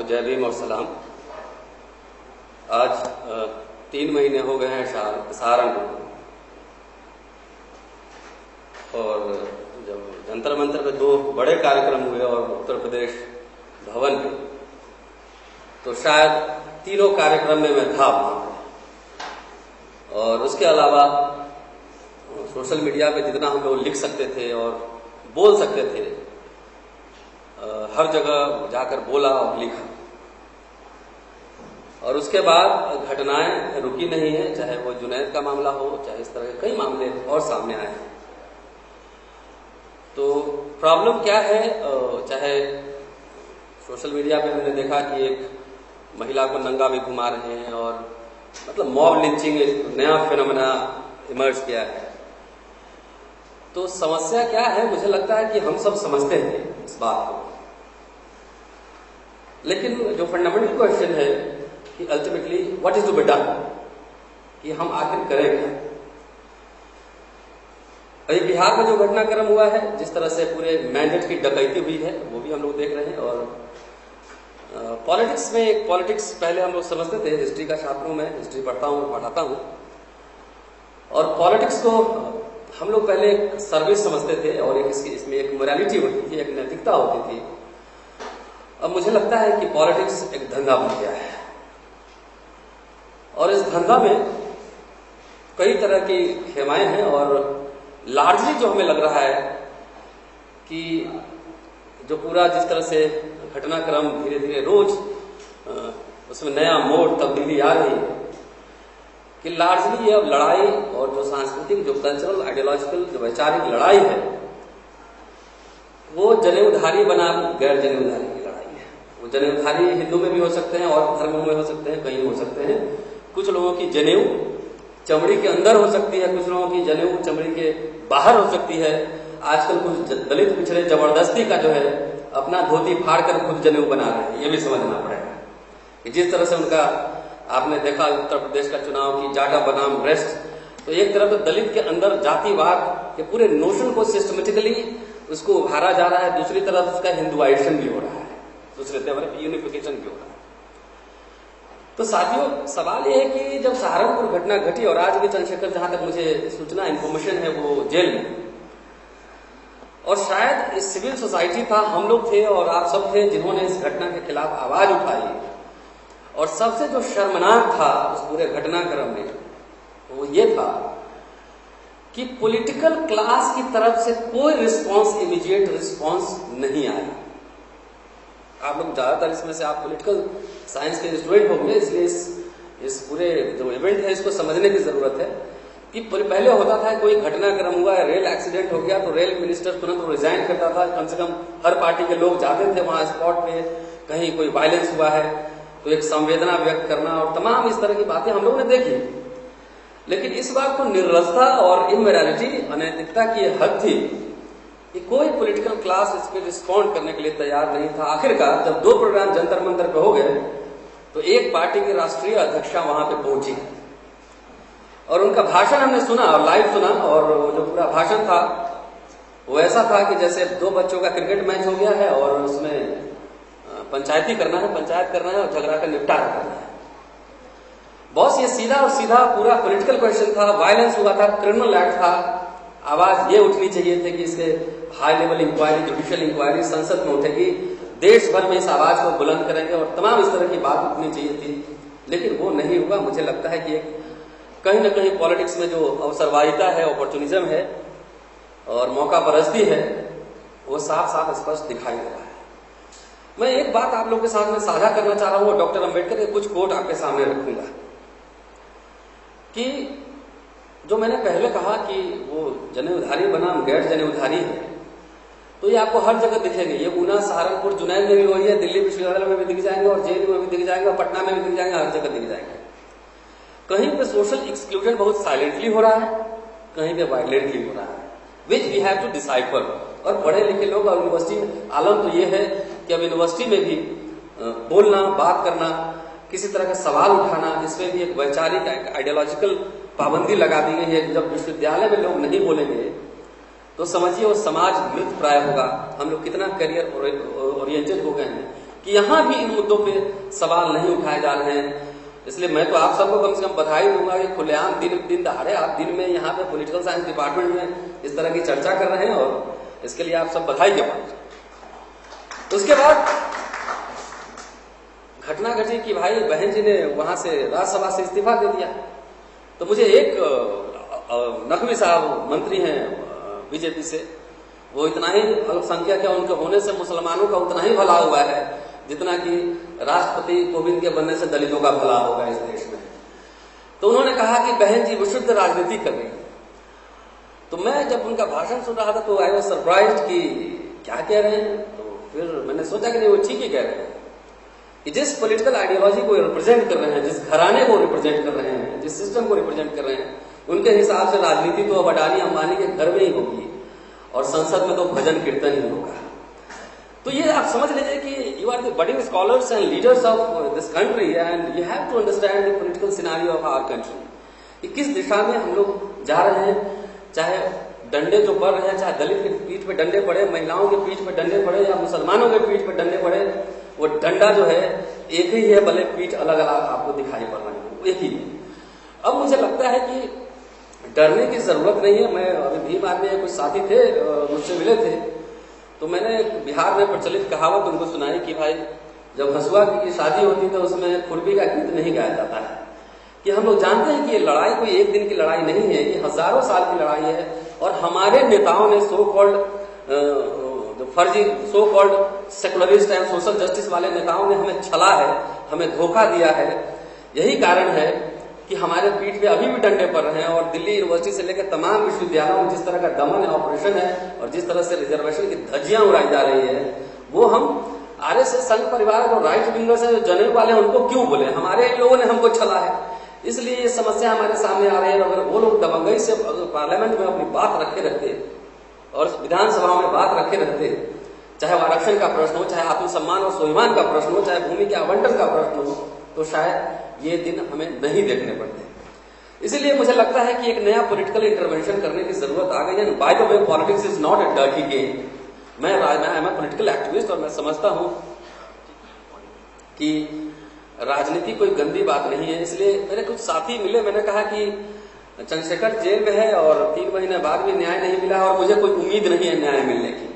जय भीम और सलाम। आज 3 महीने हो गए हैं सहारनपुर को, और जब जंतर मंतर पे 2 बड़े कार्यक्रम हुए और उत्तर प्रदेश भवन पे, तो शायद तीनों कार्यक्रम में मैं था वहां पे। और उसके अलावा सोशल मीडिया पे जितना हम लोग लिख सकते थे और बोल सकते थे, हर जगह जाकर बोला और लिखा। और उसके बाद घटनाएं रुकी नहीं है, चाहे वो जुनैद का मामला हो, चाहे इस तरह के कई मामले और सामने आए हैं। तो प्रॉब्लम क्या है, चाहे सोशल मीडिया पे हमने देखा कि एक महिला को नंगा भी घुमा रहे हैं, और मतलब मॉब लिंचिंग एक नया फिनोमेना इमर्ज किया है। तो समस्या क्या है, मुझे लगता है कि हम सब समझते हैं इस बात को, लेकिन जो फंडामेंटल क्वेश्चन है कि ultimately what is to be done, कि हम आखिर करें क्या। अभी बिहार में जो घटनाक्रम हुआ है, जिस तरह से पूरे मैंडेट की डकैती हुई है, वो भी हम लोग देख रहे हैं। और पॉलिटिक्स में एक पॉलिटिक्स पहले हम लोग समझते थे, हिस्ट्री का छात्रों में हिस्ट्री पढ़ता हूँ, पढ़ाता हूँ, और पॉलिटिक्स को हम लोग पहले एक सर्विस समझते थे, और इसमें एक मोरालिटी होती थी, एक नैतिकता होती थी। अब मुझे लगता है कि पॉलिटिक्स एक धंधा बन गया है, और इस धंधा में कई तरह की खेमाएं हैं। और लार्जली जो हमें लग रहा है कि जो पूरा जिस तरह से घटनाक्रम धीरे धीरे रोज उसमें नया मोड़ तब्दीली आ रही है, कि लार्जली ये अब लड़ाई और जो सांस्कृतिक, जो कल्चरल, आइडियोलॉजिकल, जो वैचारिक लड़ाई है, वो जनेऊधारी बनाम गैर जनेऊधारी की लड़ाई है। वो जनेऊधारी हिंदू में भी हो सकते हैं, और धर्मों में हो सकते हैं, कहीं हो सकते हैं। कुछ लोगों की जनेऊ चमड़ी के अंदर हो सकती है, कुछ लोगों की जनेऊ चमड़ी के बाहर हो सकती है। आजकल कुछ दलित पिछड़े जबरदस्ती का जो है अपना धोती फाड़ कर खुद जनेऊ बना रहे हैं। ये भी समझना पड़ेगा कि जिस तरह से उनका आपने देखा उत्तर प्रदेश का चुनाव की जाटा बनाम ब्रेस्ट, तो एक तरफ तो दलित के अंदर जातिवाद के पूरे नोशन को सिस्टमेटिकली उसको उभारा जा रहा है, दूसरी तरफ उसका हिंदुआइजेशन भी हो रहा है, दूसरे तरफ यूनिफिकेशन भी हो रहा है। तो साथियों, सवाल यह है कि जब सहारनपुर घटना घटी, और आज भी चंद्रशेखर, जहां तक मुझे सूचना इंफॉर्मेशन है, वो जेल में, और शायद इस सिविल सोसाइटी था, हम लोग थे और आप सब थे जिन्होंने इस घटना के खिलाफ आवाज उठाई। और सबसे जो शर्मनाक था उस पूरे घटनाक्रम में, वो ये था कि पॉलिटिकल क्लास की तरफ से कोई रिस्पांस, इमीडिएट रिस्पांस नहीं आया। आप लोग ज्यादातर इसमें से आप पॉलिटिकल साइंस के स्टूडेंट होंगे, इसलिए इस पूरे जो इवेंट है इसको समझने की जरूरत है कि पहले होता था कोई घटनाक्रम हुआ है, रेल एक्सीडेंट हो गया, तो रेल मिनिस्टर तुरंत रिजाइन करता था। कम से कम हर पार्टी के लोग जाते थे वहां स्पॉट पे, कहीं कोई वायलेंस हुआ है तो एक संवेदना व्यक्त करना, और तमाम इस तरह की बातें हम लोगों ने देखी। लेकिन इस बात को निर्लजता और इमोरालिटी, अनैतिकता की हद थी कि कोई पॉलिटिकल क्लास इस पर रिस्पॉन्ड करने के लिए तैयार नहीं था। आखिरकार जब 2 प्रोग्राम जंतर मंतर पे हो गए, तो एक पार्टी की राष्ट्रीय अध्यक्षा वहां पे पहुंची, और उनका भाषण हमने सुना और लाइव सुना। और जो पूरा भाषण था वो ऐसा था कि जैसे 2 बच्चों का क्रिकेट मैच हो गया है, और उसमें पंचायती करना है, पंचायत करना है, और झगड़ा का निपटारा करना है। बॉस, ये सीधा और सीधा पूरा पॉलिटिकल क्वेश्चन था। वायलेंस हुआ था, क्रिमिनल एक्ट था। आवाज ये उठनी चाहिए थी कि इसके high level inquiry, judicial inquiry संसद में उठेगी, देश भर में इस आवाज को बुलंद करेंगे, और तमाम इस तरह की बात उठनी चाहिए थी। लेकिन वो नहीं हुआ। मुझे लगता है कि कहीं ना कहीं पॉलिटिक्स में जो अवसरवादिता है, अपॉर्चुनिज्म है और मौका परस्ती है, वो साफ साफ स्पष्ट दिखाई दे रहा है। मैं एक बात आप लोगों के साथ में साझा करना चाह रहा हूं, डॉक्टर अंबेडकर के कुछ कोट आपके सामने रखूंगा, कि जो मैंने पहले कहा कि वो जनेऊधारी बनाम गैर जनेऊधारी है, तो ये आपको हर जगह दिखेंगे। ये ऊना, सहारनपुर, जुनैद में भी वही है, दिल्ली विश्वविद्यालय में भी दिख जाएंगे, और जेएनयू में भी दिख जाएंगे, और पटना में भी दिख जाएंगे, हर जगह दिख जाएंगे। कहीं पे सोशल एक्सक्लूजन बहुत साइलेंटली हो रहा है, कहीं पे वायलेंटली हो रहा है, which we have to decipher. और पढ़े लिखे लोग, और यूनिवर्सिटी में आलम तो ये है कि अब यूनिवर्सिटी में भी बोलना, बात करना, किसी तरह का सवाल उठाना, इसमें भी एक वैचारिक, आइडियोलॉजिकल पाबंदी लगा दी गई है। जब विश्वविद्यालय में लोग नहीं बोलेंगे तो समझिए वो समाज मृत प्राय होगा। हम लोग कितना करियर ओरिएंटेड हो गए हैं कि यहां भी इन मुद्दों पे सवाल नहीं उठाए जा रहे हैं। इसलिए मैं तो आप सबको कम से कम बधाई दूंगा कि खुलेआम दिन दहाड़े आप दिन में यहाँ पे पॉलिटिकल साइंस डिपार्टमेंट में इस तरह की चर्चा कर रहे हैं, और इसके लिए आप सब बधाई के पात्र। उसके बाद घटना घटी कि भाई बहन जी ने वहां से राज्यसभा से इस्तीफा दे दिया। तो मुझे एक नकवी साहब मंत्री हैं बीजेपी से, वो इतना ही अल्पसंख्यक है, उनके होने से मुसलमानों का उतना ही भला हुआ है जितना कि राष्ट्रपति कोविंद के बनने से दलितों का भला होगा इस देश में। तो उन्होंने कहा कि बहन जी विशुद्ध राजनीति कर रही है। तो मैं जब उनका भाषण सुन रहा था तो आई वाज सरप्राइज्ड कि क्या कह रहे हैं। तो फिर मैंने सोचा कि नहीं, वो ठीक ही कह रहे हैं कि जिस पॉलिटिकल आइडियोलॉजी को रिप्रेजेंट कर रहे हैं, जिस घराने को रिप्रेजेंट कर रहे हैं, जिस सिस्टम को रिप्रेजेंट कर रहे हैं, उनके हिसाब से राजनीति तो अब अडानी अंबानी के घर में ही होगी और संसद में तो भजन कीर्तन ही होगा। तो ये आप समझ लीजिए कि you are the budding scholars and leaders of this country and you have to understand the political scenario of our country, कि किस दिशा में हम लोग जा रहे हैं। चाहे डंडे जो पड़ रहे हैं, चाहे दलित की पीठ पे डंडे पड़े, महिलाओं की पीठ पे डंडे पड़े या मुसलमानों के पीठ पे डंडे पड़े, वो डंडा जो है एक ही है, भले पीठ अलग अलग आपको दिखाई पड़ रही है, एक ही। अब मुझे लगता है कि डरने की जरूरत नहीं है। मैं अभी भीम आर्मी में कुछ साथी थे, मुझसे मिले थे, तो मैंने बिहार में प्रचलित कहावत उनको सुनाई कि भाई जब हंसुआ की शादी होती है तो उसमें खुरपी का गीत नहीं गाया जाता है। कि हम लोग जानते हैं कि ये लड़ाई कोई एक दिन की लड़ाई नहीं है, ये हजारों साल की लड़ाई है। और हमारे नेताओं ने सो कॉल्ड फर्जी so called secularist and social justice वाले नेताओं ने हमें छला है, हमें धोखा दिया है। यही कारण है कि हमारे पीठ पे अभी भी डंडे पड़ रहे हैं। और दिल्ली यूनिवर्सिटी से लेकर तमाम विश्वविद्यालयों में जिस तरह का दमन ऑपरेशन है और जिस तरह से रिजर्वेशन की धज्जियां उड़ाई जा रही है, वो हम आरएसएस संघ परिवार और राइट विंगर्स है, जो जनेऊ वाले हैं, उनको क्यों बोले? हमारे लोगों ने हमको छला है, इसलिए ये समस्या हमारे सामने आ रही है। अगर वो लोग दबंगई से पार्लियामेंट में अपनी बात रखे रहते और विधानसभाओं में बात रखे रहते, चाहे वो आरक्षण का प्रश्न हो, चाहे आत्मसम्मान और स्वाभिमान का प्रश्न हो, चाहे भूमि के आवंटन का प्रश्न हो, तो शायद ये दिन हमें नहीं देखने पड़ते। इसीलिए मुझे लगता है कि एक नया पॉलिटिकल इंटरवेंशन करने की जरूरत आ गई है। By the way, politics is not a dirty game. मैं पॉलिटिकल एक्टिविस्ट और मैं समझता हूं कि राजनीति कोई गंदी बात नहीं है। इसलिए मेरे कुछ साथी मिले, मैंने कहा कि चंद्रशेखर जेल में है और 3 महीने बाद भी न्याय नहीं मिला और मुझे कोई उम्मीद नहीं है न्याय मिलने की,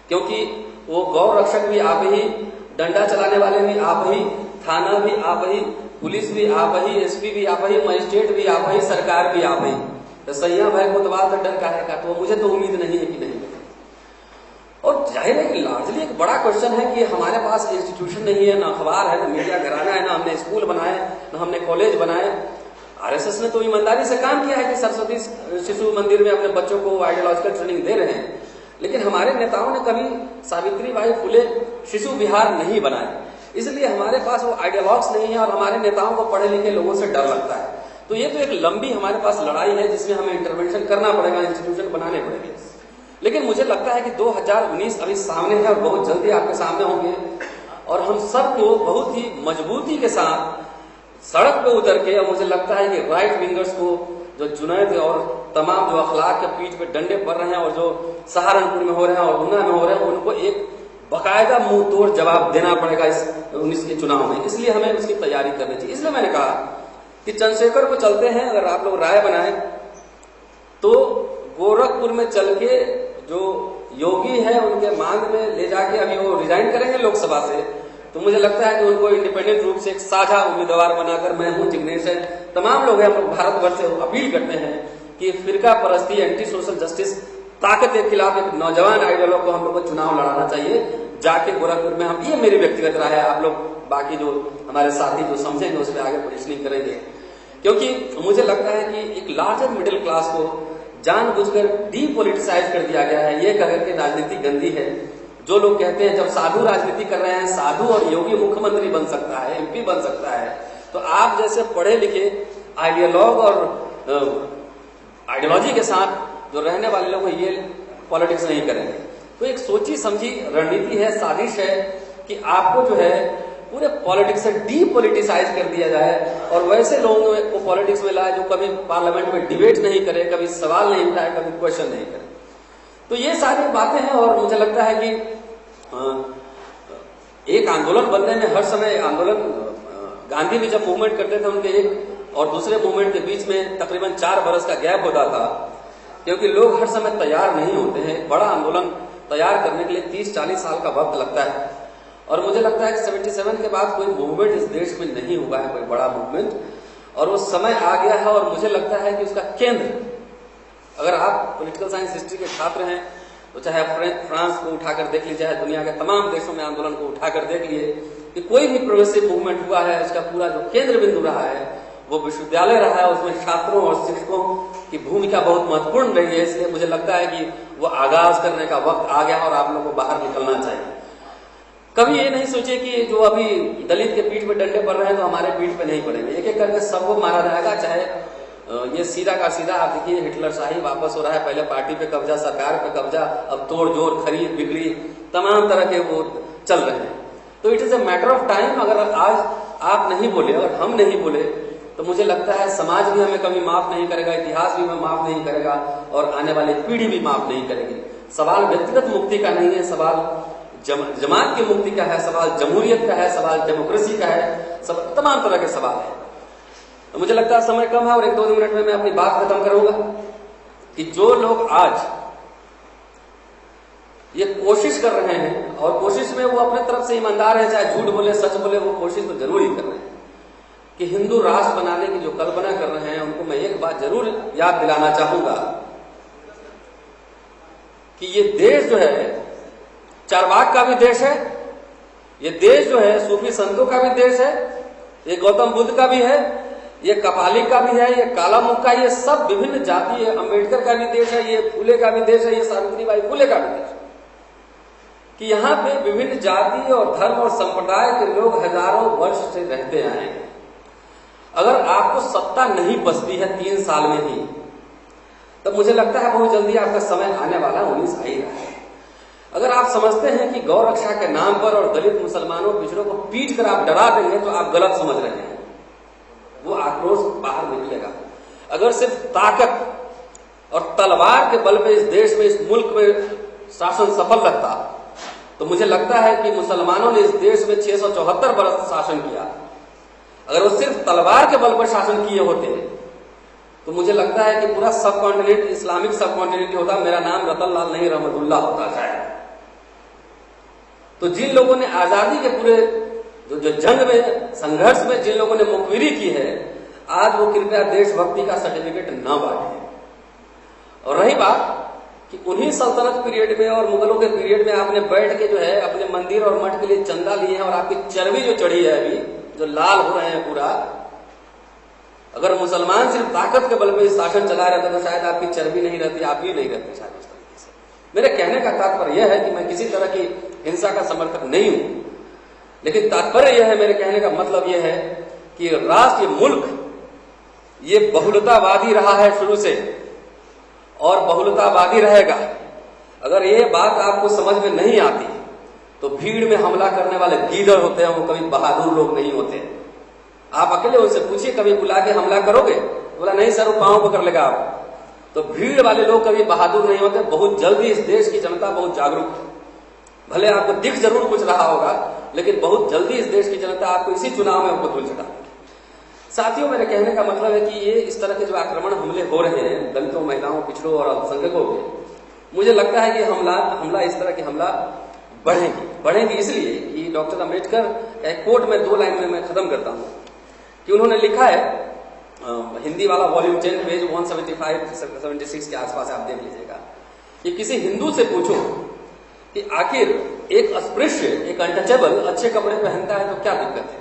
क्योंकि वो गौ रक्षक भी आप ही, डंडा चलाने वाले भी आप ही, थाना भी आप ही, पुलिस भी आप ही, एसपी भी आप ही, मजिस्ट्रेट भी आप ही, सरकार भी आप ही। तो सैया भाई कोतवाल का डर काहे का? तो मुझे तो उम्मीद नहीं है कि नहीं मिले। और जाहिर है कि लार्जली एक बड़ा क्वेश्चन है कि हमारे पास इंस्टीट्यूशन नहीं है, ना अखबार है, ना मीडिया घराना है, ना हमने स्कूल बनाए, ना हमने कॉलेज बनाए। आरएसएस ने तो ईमानदारी से काम किया है कि सरस्वती शिशु मंदिर में अपने बच्चों को आइडियोलॉजिकल ट्रेनिंग दे रहे हैं, लेकिन हमारे नेताओं ने कभी सावित्रीबाई फुले शिशु विहार नहीं बनाए। इसलिए हमारे पास वो आइडियोलॉग्स नहीं है और हमारे नेताओं को पढ़े लिखे लोगों से डर लगता है। तो ये तो एक लंबी हमारे पास लड़ाई है जिसमें हमें इंटरवेंशन करना पड़ेगा, इंस्टीट्यूशन बनाने पड़ेंगे। लेकिन मुझे लगता है कि 2019 अभी सामने है और बहुत जल्दी आपके सामने होंगे, और हम सबको बहुत ही मजबूती के साथ सड़क पे उतर के, और मुझे लगता है कि राइट विंगर्स को जो जुनैद और तमाम जो अखलाक के पीठ पे डंडे पड़ रहे हैं और जो सहारनपुर में हो रहे हैं और ऊना में हो रहे हैं, उनको एक बकायदा मुंह तोड़ जवाब देना पड़ेगा इस 19 के चुनाव में। इसलिए हमें उसकी तैयारी करनी चाहिए। इसलिए मैंने कहा कि चंद्रशेखर को चलते हैं, अगर आप लोग राय बनाए तो गोरखपुर में चल के जो योगी है उनके मांग में ले जाके, अभी वो रिजाइन करेंगे लोकसभा से, तो मुझे लगता है कि उनको इंडिपेंडेंट रूप से एक साझा उम्मीदवार बनाकर, मैं हूं, जिग्नेश है, तमाम लोग हैं, हम लोग भारतवर्ष से अपील करते हैं कि फिरका परस्ती, एंटी सोशल जस्टिस ताकत के खिलाफ एक नौजवान आइडियोलॉग को हम लोग को चुनाव लड़ाना चाहिए जाके गोरखपुर में। हम, ये मेरी व्यक्तिगत राय है, आप लोग बाकी जो हमारे साथी जो समझेंगे उस पर आगे पोजिशनिंग करेंगे, क्योंकि मुझे लगता है कि एक लार्जर मिडिल क्लास को जानबूझकर डीपोलिटिसाइज कर दिया गया है, ये कहकर के राजनीति गंदी है। जो लोग कहते हैं जब साधु राजनीति कर रहे हैं, साधु और योगी मुख्यमंत्री बन सकता है, एमपी बन सकता है, तो आप जैसे पढ़े लिखे आइडियोलॉग और आइडियोलॉजी के साथ जो रहने वाले लोग ये पॉलिटिक्स नहीं करेंगे। तो एक सोची समझी रणनीति है, साजिश है कि आपको जो है पूरे पॉलिटिक्स से डीपोलिटिसाइज कर दिया जाए और वैसे लोगों को पॉलिटिक्स में लाए जो कभी पार्लियामेंट में डिबेट नहीं करे, कभी सवाल नहीं उठाए, कभी क्वेश्चन नहीं करे। तो ये सारी बातें हैं और मुझे लगता है कि एक आंदोलन बनने में हर समय आंदोलन, गांधी भी जब मूवमेंट करते थे उनके एक और दूसरे मूवमेंट के बीच में तकरीबन 4 बरस का गैप होता था, क्योंकि लोग हर समय तैयार नहीं होते हैं। बड़ा आंदोलन तैयार करने के लिए 30-40 साल का वक्त लगता है, और मुझे लगता है कि 77 के बाद कोई मूवमेंट इस देश में नहीं हुआ है, कोई बड़ा मूवमेंट, और वो समय आ गया है। और मुझे लगता है कि उसका केंद्र, अगर आप पॉलिटिकल साइंस हिस्ट्री के छात्र हैं तो चाहे आप फ्रांस को उठाकर देख लीजिए, चाहे दुनिया के तमाम देशों में आंदोलन को उठाकर देख लिए कि कोई भी प्रोग्रेसिव मूवमेंट हुआ है, उसका पूरा जो केंद्र बिंदु रहा है वो विश्वविद्यालय रहा है। उसमें छात्रों और शिक्षकों की भूमिका बहुत महत्वपूर्ण रही है। इसलिए मुझे लगता है कि वो आगाज करने का वक्त आ गया और आप लोगों को बाहर निकलना चाहिए। कभी ये नहीं सोचे कि जो अभी दलित के पीठ पे डंडे पड़ रहे हैं तो हमारे पीठ पे नहीं पड़ेंगे। एक एक करके सबको मारा जाएगा, चाहे ये सीधा का सीधा। आप देखिए हिटलर शाही वापस हो रहा है, पहले पार्टी पे कब्जा, सरकार पे कब्जा, अब तोड़ जोड़, खरीद बिक्री, तमाम तरह के वो चल रहे हैं। तो it is a matter of time. अगर आज आप नहीं बोले, अगर हम नहीं बोले, तो मुझे लगता है समाज भी हमें कभी माफ नहीं करेगा, इतिहास भी हमें माफ नहीं करेगा, और आने वाली पीढ़ी भी माफ नहीं करेगी। सवाल व्यक्तिगत मुक्ति का नहीं है, सवाल जमात की मुक्ति का है, सवाल जमहूरियत का है, सवाल डेमोक्रेसी का है, सब तमाम तरह के सवाल है। तो मुझे लगता है समय कम है और 1-2 मिनट में मैं अपनी बात खत्म करूंगा कि जो लोग आज ये कोशिश कर रहे हैं, और कोशिश में वो अपने तरफ से ईमानदार है, चाहे झूठ बोले सच बोले, वो कोशिश तो जरूर ही कर रहे हैं कि हिंदू राष्ट्र बनाने की जो कल्पना कर रहे हैं, उनको मैं एक बात जरूर याद दिलाना चाहूंगा कि ये देश जो है चारवाक का भी देश है, ये देश जो है सूफी संतों का भी देश है, ये गौतम बुद्ध का भी है, ये कपालिक का भी है, ये कालामुख का, ये सब विभिन्न जाति है, अम्बेडकर का भी देश है, ये फूले का भी देश है, ये सावित्रीबाई फूले का भी देश है, कि यहाँ पे विभिन्न जाति और धर्म और संप्रदाय के लोग हजारों वर्ष से रहते आए हैं। अगर आपको सत्ता नहीं बचती है 3 साल में ही, तो मुझे लगता है बहुत जल्दी आपका समय आने वाला 19 आ ही रहा है। अगर आप समझते हैं कि गौ रक्षा के नाम पर और दलित मुसलमानों पिछड़ों को पीट कर आप डरा देंगे, तो आप गलत समझ रहे हैं। वो आक्रोश बाहर निकलेगा। अगर सिर्फ ताकत और तलवार के बल पे इस देश में, इस मुल्क में शासन सफल रहता, तो मुझे लगता है कि मुसलमानों ने इस देश में 674 बरस शासन किया। अगर वो सिर्फ तलवार के बल पर शासन किए होते तो मुझे लगता है कि पूरा सब कॉन्टिनेंट इस्लामिक सब कॉन्टिनेंट होता, मेरा नाम रतन लाल नहीं रहमतुल्लाह होता शायद। तो जिन लोगों ने आजादी के पूरे जो जंग में, संघर्ष में जिन लोगों ने मुखबिरी की है, आज वो कृपया देशभक्ति का सर्टिफिकेट न बांटे। और रही बात कि उन्हीं सल्तनत पीरियड में और मुगलों के पीरियड में आपने बैठ के जो है अपने मंदिर और मठ के लिए चंदा लिए हैं, और आपकी चर्बी जो चढ़ी है अभी, जो लाल हो रहे हैं पूरा, अगर मुसलमान सिर्फ ताकत के बल पे शासन चला रहता तो शायद आपकी चर्बी नहीं रहती, आप ही नहीं रहते शायद इस तरीके से। मेरे कहने का तात्पर्य यह है कि मैं किसी तरह की हिंसा का समर्थक नहीं हूं, लेकिन तात्पर्य यह है, मेरे कहने का मतलब यह है कि राष्ट्र, ये मुल्क, ये बहुलतावादी रहा है शुरू से और बहुलतावादी रहेगा। अगर ये बात आपको समझ में नहीं आती तो भीड़ में हमला करने वाले गीदड़ होते हैं, वो कभी बहादुर लोग नहीं होते। आप अकेले उनसे पूछिए, कभी बुला के हमला करोगे? बोला नहीं सर, वो पांव पकड़ लेगा आप। तो भीड़ वाले लोग कभी बहादुर नहीं होते। बहुत जल्दी इस देश की जनता बहुत जागरूक है। भले आपको दिख जरूर कुछ रहा होगा, लेकिन बहुत जल्दी इस देश की जनता आपको इसी चुनाव में आपको धुल चढ़ा। साथियों, मेरे कहने का मतलब है कि ये इस तरह के जो आक्रमण हमले हो रहे हैं दलितों, महिलाओं, पिछड़ों और अल्पसंख्यकों पे, मुझे लगता है कि हमला इस तरह के हमला बढ़ेंगी इसलिए कि डॉक्टर अम्बेडकर का एक कोट में 2 लाइन में मैं खत्म करता हूं कि उन्होंने लिखा है, हिंदी वाला वॉल्यूम 10 पेज 175-76 के आसपास आप देख लीजिएगा, कि किसी हिंदू से पूछो कि आखिर एक अस्पृश्य, एक अनटचेबल अच्छे कपड़े पहनता है तो क्या दिक्कत है,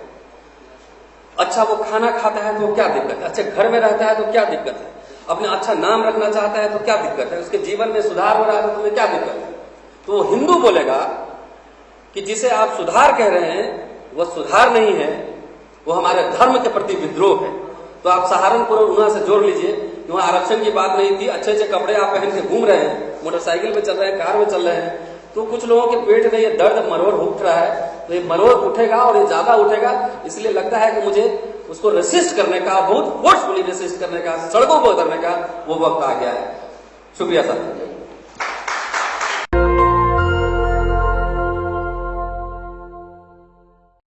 अच्छा वो खाना खाता है तो क्या दिक्कत है, अच्छे घर में रहता है तो क्या दिक्कत है, अपने अच्छा नाम रखना चाहता है तो क्या दिक्कत है, उसके जीवन में सुधार हो रहा है तो तुम्हें क्या दिक्कत है? तो वो हिंदू बोलेगा कि जिसे आप सुधार कह रहे हैं वह सुधार नहीं है, वो हमारे धर्म के प्रति विद्रोह है। तो आप सहारनपुर और ऊना से जोड़ लीजिए, वहां आरक्षण की बात नहीं थी, अच्छे अच्छे कपड़े आप पहन के घूम रहे हैं, मोटरसाइकिल पे चल रहे हैं, कार में चल रहे हैं, तो कुछ लोगों के पेट में ये दर्द मरोड़ उठ रहा है, तो ये मरोड़ उठेगा और ये ज्यादा उठेगा। इसलिए लगता है कि मुझे उसको रेसिस्ट करने का, बहुत फोर्सफुली रेसिस्ट करने का, सड़कों पर उतरने का वो वक्त आ गया है। शुक्रिया सर।